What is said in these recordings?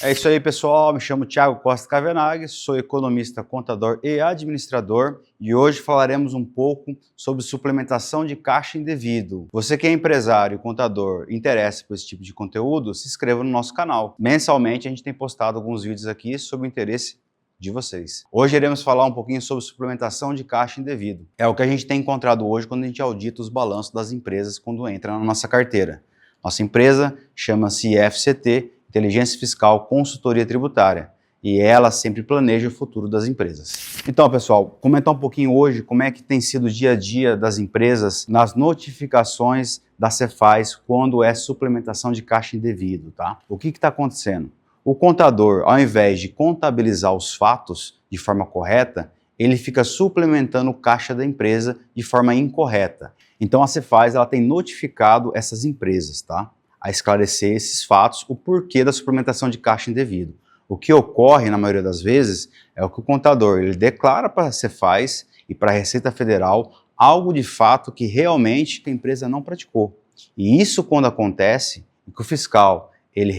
É isso aí, pessoal. Me chamo Thiago Costa Cavenaghi, sou economista, contador e administrador e hoje falaremos um pouco sobre suplementação de caixa indevido. Você que é empresário e contador e interessa por esse tipo de conteúdo, se inscreva no nosso canal. Mensalmente a gente tem postado alguns vídeos aqui sobre o interesse de vocês. Hoje iremos falar um pouquinho sobre suplementação de caixa indevido. É o que a gente tem encontrado hoje quando a gente audita os balanços das empresas quando entra na nossa carteira. Nossa empresa chama-se IFCT, Inteligência Fiscal Consultoria Tributária, e ela sempre planeja o futuro das empresas. Então, pessoal, comentar um pouquinho hoje como é que tem sido o dia a dia das empresas nas notificações da Cefaz quando é suplementação de caixa indevido, tá? O que está acontecendo? O contador, ao invés de contabilizar os fatos de forma correta, ele fica suplementando o caixa da empresa de forma incorreta. Então a Cefaz ela tem notificado essas empresas, tá? A esclarecer esses fatos, o porquê da suplementação de caixa indevido. O que ocorre, na maioria das vezes, é o que o contador ele declara para a Cefaz e para a Receita Federal algo de fato que realmente a empresa não praticou. E isso quando acontece, que o fiscal ele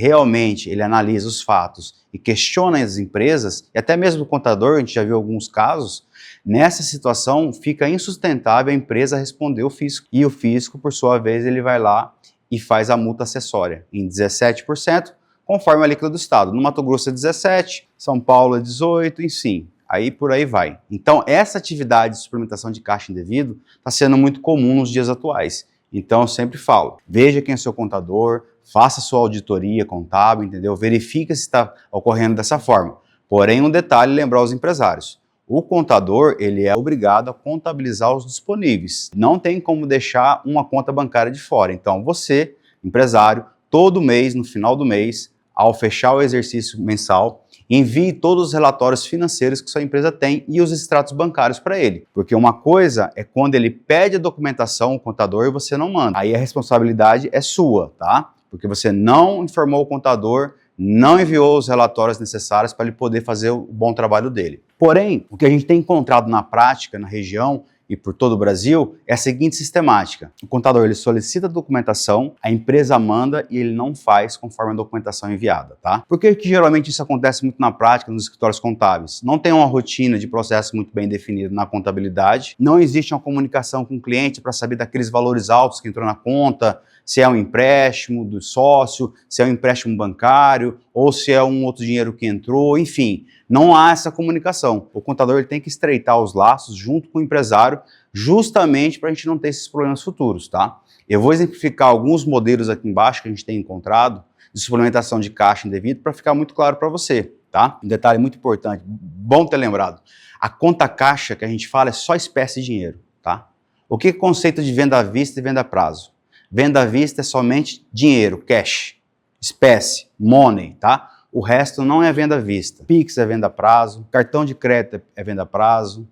analisa os fatos e questiona as empresas, e até mesmo o contador, a gente já viu alguns casos, nessa situação fica insustentável a empresa responder o fisco. E o fisco, por sua vez, ele vai lá e faz a multa acessória em 17%, conforme a alíquota do Estado. No Mato Grosso é 17%, São Paulo é 18%, enfim, aí por aí vai. Então, essa atividade de suplementação de caixa indevido está sendo muito comum nos dias atuais. Então, eu sempre falo, veja quem é seu contador, faça sua auditoria contábil, entendeu? Verifique se está ocorrendo dessa forma. Porém, um detalhe, lembrar aos empresários. O contador, ele é obrigado a contabilizar os disponíveis. Não tem como deixar uma conta bancária de fora. Então, você, empresário, todo mês, no final do mês, ao fechar o exercício mensal, envie todos os relatórios financeiros que sua empresa tem e os extratos bancários para ele. Porque uma coisa é quando ele pede a documentação, o contador, e você não manda. Aí a responsabilidade é sua, tá? Porque você não informou o contador, não enviou os relatórios necessários para ele poder fazer o bom trabalho dele. Porém, o que a gente tem encontrado na prática, na região e por todo o Brasil, é a seguinte sistemática. O contador ele solicita a documentação, a empresa manda e ele não faz conforme a documentação enviada, tá? Por que geralmente isso acontece muito na prática nos escritórios contábeis? Não tem uma rotina de processo muito bem definida na contabilidade, não existe uma comunicação com o cliente para saber daqueles valores altos que entrou na conta, se é um empréstimo do sócio, se é um empréstimo bancário, ou se é um outro dinheiro que entrou, enfim, não há essa comunicação. O contador ele tem que estreitar os laços junto com o empresário, justamente para a gente não ter esses problemas futuros, tá? Eu vou exemplificar alguns modelos aqui embaixo que a gente tem encontrado de suplementação de caixa indevido para ficar muito claro para você, tá? Um detalhe muito importante, bom ter lembrado. A conta caixa que a gente fala é só espécie de dinheiro, tá? O que é o conceito de venda à vista e venda a prazo? Venda à vista é somente dinheiro, cash, espécie, money, tá? O resto não é venda à vista. Pix é venda a prazo, cartão de crédito é venda a prazo,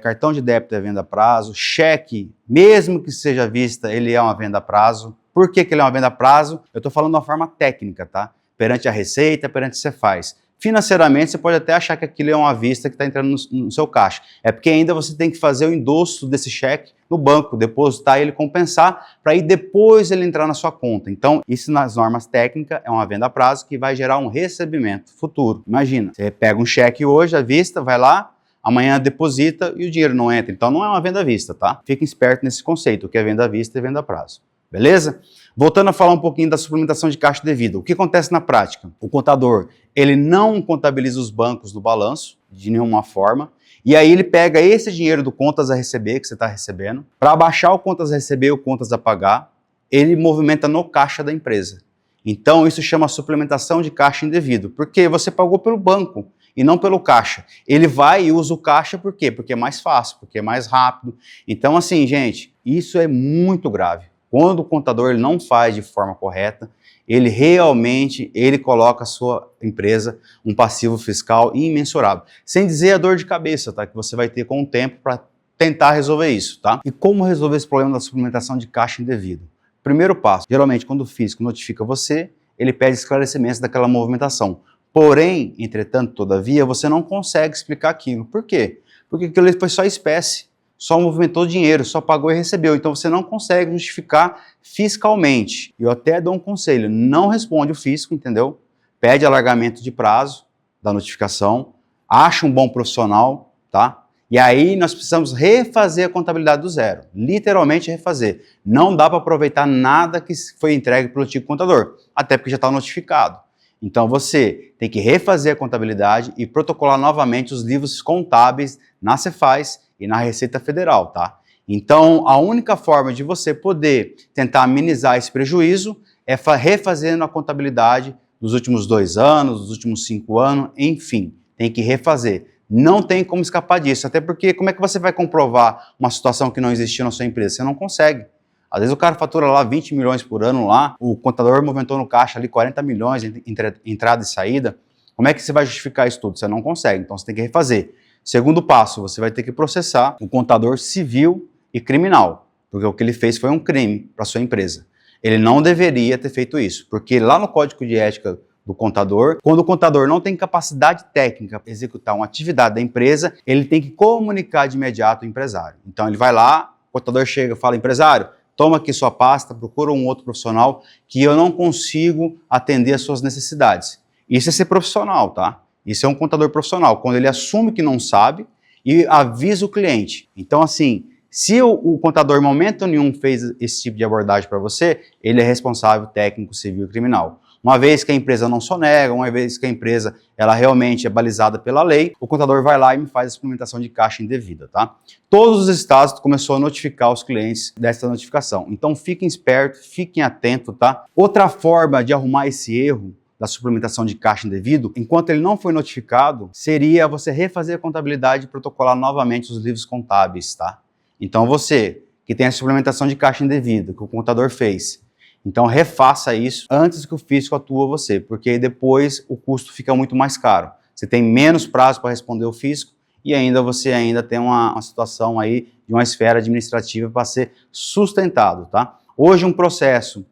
cartão de débito é venda a prazo, cheque, mesmo que seja à vista, ele é uma venda a prazo. Por que ele é uma venda a prazo? Eu estou falando de uma forma técnica, tá? Perante a Receita, perante a Cefaz. Financeiramente, você pode até achar que aquilo é uma vista que está entrando no seu caixa. É porque ainda você tem que fazer o endosso desse cheque no banco, depositar ele, compensar, para aí depois ele entrar na sua conta. Então, isso nas normas técnicas é uma venda a prazo que vai gerar um recebimento futuro. Imagina, você pega um cheque hoje à vista, vai lá, amanhã deposita e o dinheiro não entra. Então, não é uma venda à vista, tá? Fica esperto nesse conceito, o que é venda à vista e venda a prazo. Beleza? Voltando a falar um pouquinho da suplementação de caixa devida. O que acontece na prática? O contador, ele não contabiliza os bancos no balanço, de nenhuma forma, e aí ele pega esse dinheiro do contas a receber que você está recebendo, para baixar o contas a receber e o contas a pagar, ele movimenta no caixa da empresa. Então isso chama suplementação de caixa indevido, porque você pagou pelo banco e não pelo caixa. Ele vai e usa o caixa por quê? Porque é mais fácil, porque é mais rápido. Então assim, gente, isso é muito grave. Quando o contador ele não faz de forma correta, ele realmente coloca a sua empresa um passivo fiscal imensurável. Sem dizer a dor de cabeça, tá? Que você vai ter com o tempo para tentar resolver isso, tá? E como resolver esse problema da suplementação de caixa indevido? Primeiro passo, geralmente quando o fisco notifica você, ele pede esclarecimentos daquela movimentação. Porém, entretanto, todavia, você não consegue explicar aquilo. Por quê? Porque aquilo foi só espécie. Só movimentou dinheiro, só pagou e recebeu. Então você não consegue justificar fiscalmente. Eu até dou um conselho, não responde o fisco, entendeu? pede alargamento de prazo da notificação, acha um bom profissional, tá? E aí nós precisamos refazer a contabilidade do zero, literalmente refazer. Não dá para aproveitar nada que foi entregue pelo antigo contador, até porque já está notificado. Então você tem que refazer a contabilidade e protocolar novamente os livros contábeis na Cefaz e na Receita Federal, tá? Então a única forma de você poder tentar amenizar esse prejuízo é refazendo a contabilidade dos últimos 2 anos, dos últimos 5 anos, enfim, tem que refazer. Não tem como escapar disso, até porque como é que você vai comprovar uma situação que não existiu na sua empresa? Você não consegue. Às vezes o cara fatura lá 20 milhões por ano lá, o contador movimentou no caixa ali 40 milhões entre entrada e saída. Como é que você vai justificar isso tudo? Você não consegue, então você tem que refazer. Segundo passo, você vai ter que processar o contador civil e criminal, porque o que ele fez foi um crime para sua empresa. Ele não deveria ter feito isso, porque lá no Código de Ética do contador, quando o contador não tem capacidade técnica para executar uma atividade da empresa, ele tem que comunicar de imediato o empresário. Então ele vai lá, o contador chega e fala, empresário, toma aqui sua pasta, procura um outro profissional que eu não consigo atender às suas necessidades. Isso é ser profissional, tá? Isso é um contador profissional, quando ele assume que não sabe e avisa o cliente. Então assim, se o contador em momento nenhum fez esse tipo de abordagem para você, ele é responsável técnico, civil e criminal. Uma vez que a empresa não sonega, uma vez que a empresa ela realmente é balizada pela lei, o contador vai lá e me faz a suplementação de caixa indevida, tá? Todos os estados começaram a notificar os clientes dessa notificação. Então fiquem espertos, fiquem atentos, tá? Outra forma de arrumar esse erro da suplementação de caixa indevido, enquanto ele não foi notificado, seria você refazer a contabilidade e protocolar novamente os livros contábeis, tá? Então você que tem a suplementação de caixa indevida, que o contador fez, então refaça isso antes que o fisco atue você, porque depois o custo fica muito mais caro. Você tem menos prazo para responder o fisco e você tem uma situação aí de uma esfera administrativa para ser sustentado, tá? Hoje um processo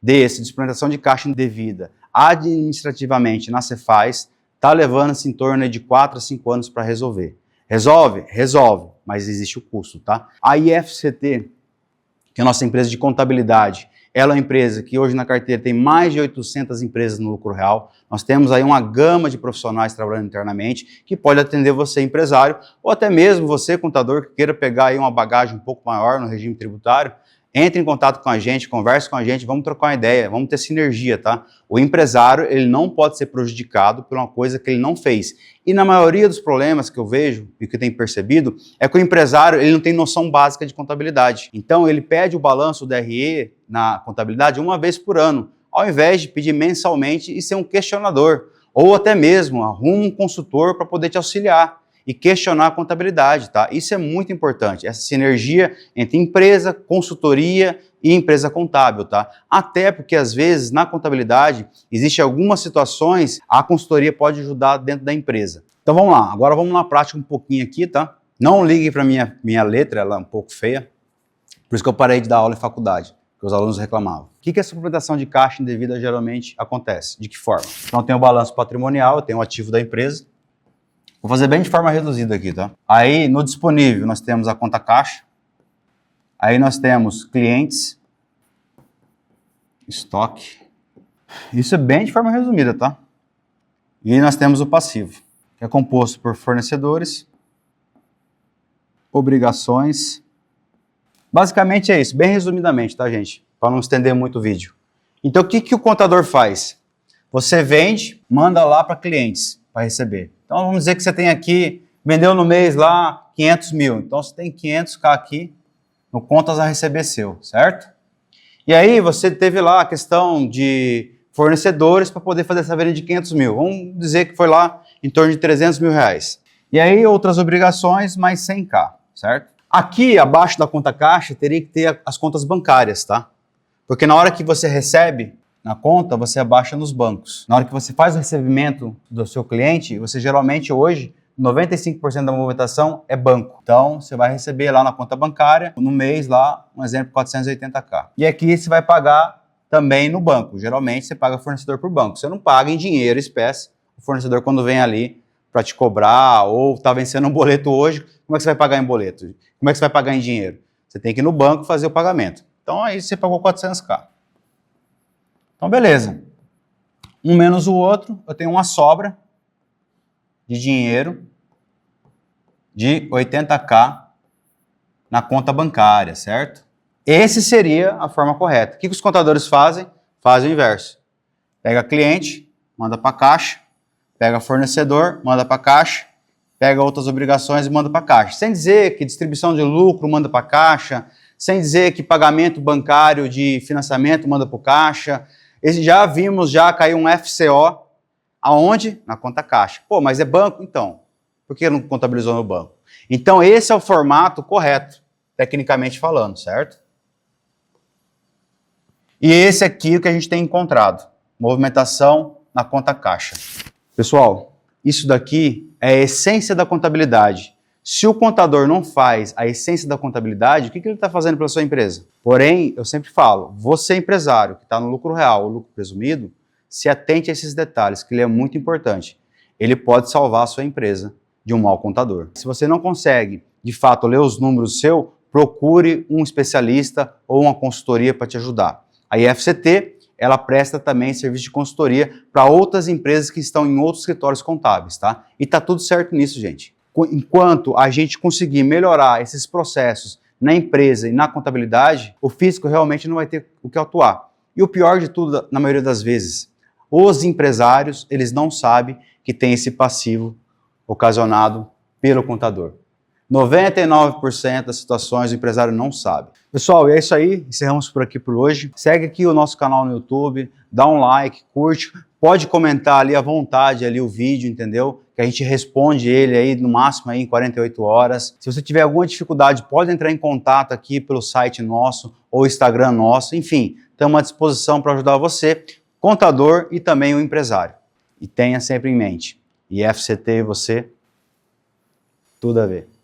de suplementação de caixa indevida administrativamente na Cefaz está levando-se em torno de 4 a 5 anos para resolver. Resolve? Resolve, mas existe o custo, tá? A IFCT, que é a nossa empresa de contabilidade, ela é uma empresa que hoje na carteira tem mais de 800 empresas no lucro real. Nós temos aí uma gama de profissionais trabalhando internamente que pode atender você, empresário, ou até mesmo você, contador, que queira pegar aí uma bagagem um pouco maior no regime tributário. Entre em contato com a gente, converse com a gente, vamos trocar uma ideia, vamos ter sinergia, tá? O empresário, ele não pode ser prejudicado por uma coisa que ele não fez. E na maioria dos problemas que eu vejo e que eu tenho percebido, é que o empresário, ele não tem noção básica de contabilidade. Então, ele pede o balanço do DRE na contabilidade uma vez por ano, ao invés de pedir mensalmente e ser um questionador. Ou até mesmo, arruma um consultor para poder te auxiliar e questionar a contabilidade, tá? Isso é muito importante, essa sinergia entre empresa, consultoria e empresa contábil, tá? Até porque, às vezes, na contabilidade, existem algumas situações, a consultoria pode ajudar dentro da empresa. Então, vamos lá. Agora, vamos na prática um pouquinho aqui, tá? Não ligue para minha letra, ela é um pouco feia. Por isso que eu parei de dar aula em faculdade, porque os alunos reclamavam. O que a suplementação de caixa indevida geralmente acontece? De que forma? Então, tem o balanço patrimonial, eu tenho o ativo da empresa. Vou fazer bem de forma reduzida aqui, tá? Aí, no disponível, nós temos a conta caixa. Aí nós temos clientes, estoque. Isso é bem de forma resumida, tá? E nós temos o passivo, que é composto por fornecedores, obrigações. Basicamente é isso, bem resumidamente, tá, gente? Para não estender muito o vídeo. Então, o que o contador faz? Você vende, manda lá para clientes para receber. Então, vamos dizer que você tem aqui, vendeu no mês lá 500 mil. Então, você tem 500k aqui no contas a receber seu, certo? E aí, você teve lá a questão de fornecedores para poder fazer essa venda de 500 mil. Vamos dizer que foi lá em torno de 300 mil reais. E aí, outras obrigações, mais 100k, certo? Aqui, abaixo da conta caixa, teria que ter as contas bancárias, tá? Porque na hora que você recebe na conta, você abaixa nos bancos. Na hora que você faz o recebimento do seu cliente, você geralmente hoje, 95% da movimentação é banco. Então, você vai receber lá na conta bancária, no mês lá, um exemplo, 480k. E aqui você vai pagar também no banco. Geralmente você paga fornecedor por banco. Você não paga em dinheiro, espécie. O fornecedor quando vem ali para te cobrar ou está vencendo um boleto hoje, como é que você vai pagar em boleto? Como é que você vai pagar em dinheiro? Você tem que ir no banco fazer o pagamento. Então, aí você pagou 400k. Então, beleza. Um menos o outro, eu tenho uma sobra de dinheiro de 80k na conta bancária, certo? Esse seria a forma correta. O que os contadores fazem? Fazem o inverso. Pega cliente, manda para caixa, pega fornecedor, manda para caixa, pega outras obrigações e manda para caixa. Sem dizer que distribuição de lucro manda para caixa, sem dizer que pagamento bancário de financiamento manda para o caixa. Já vimos, já caiu um FCO, aonde? Na conta caixa. Pô, mas é banco? Então, por que não contabilizou no banco? Então, esse é o formato correto, tecnicamente falando, certo? E esse aqui é o que a gente tem encontrado. Movimentação na conta caixa. Pessoal, isso daqui é a essência da contabilidade. Se o contador não faz a essência da contabilidade, o que ele está fazendo pela sua empresa? Porém, eu sempre falo, você empresário que está no lucro real ou lucro presumido, se atente a esses detalhes, que ele é muito importante. Ele pode salvar a sua empresa de um mau contador. Se você não consegue, de fato, ler os números seu, procure um especialista ou uma consultoria para te ajudar. A IFCT, ela presta também serviço de consultoria para outras empresas que estão em outros escritórios contábeis, tá? E tá tudo certo nisso, gente. Enquanto a gente conseguir melhorar esses processos na empresa e na contabilidade, o fisco realmente não vai ter o que atuar. E o pior de tudo, na maioria das vezes, os empresários, eles não sabem que tem esse passivo ocasionado pelo contador. 99% das situações o empresário não sabe. Pessoal, e é isso aí. Encerramos por aqui por hoje. Segue aqui o nosso canal no YouTube, dá um like, curte, pode comentar ali à vontade ali o vídeo, entendeu? Que a gente responde ele aí no máximo aí em 48 horas. Se você tiver alguma dificuldade, pode entrar em contato aqui pelo site nosso ou Instagram nosso. Enfim, estamos à disposição para ajudar você, contador e também o empresário. E tenha sempre em mente, IFCT e você, tudo a ver.